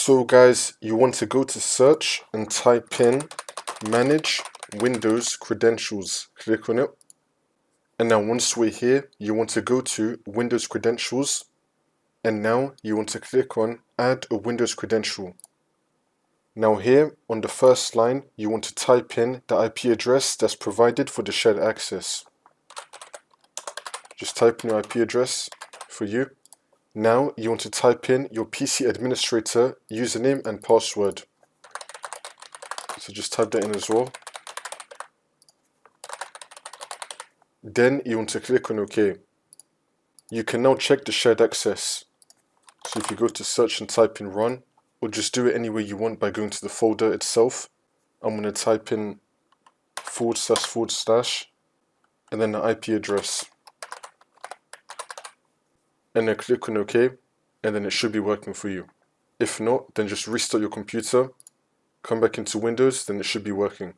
So guys, you want to go to search and type in manage Windows credentials. Click on it. And now once we're here, you want to go to Windows credentials. And now you want to click on add a Windows credential. Now here on the first line, you want to type in the IP address that's provided for the shared access. Just type in your IP address for you. Now you want to type in your PC administrator username and password. So just type that in as well. Then you want to click on OK. You can now check the shared access. So if you go to search and type in run, or just do it any way you want by going to the folder itself. I'm going to type in // and then the IP address. And then click on OK, and then it should be working for you. If not, then just restart your computer, come back into Windows, then it should be working.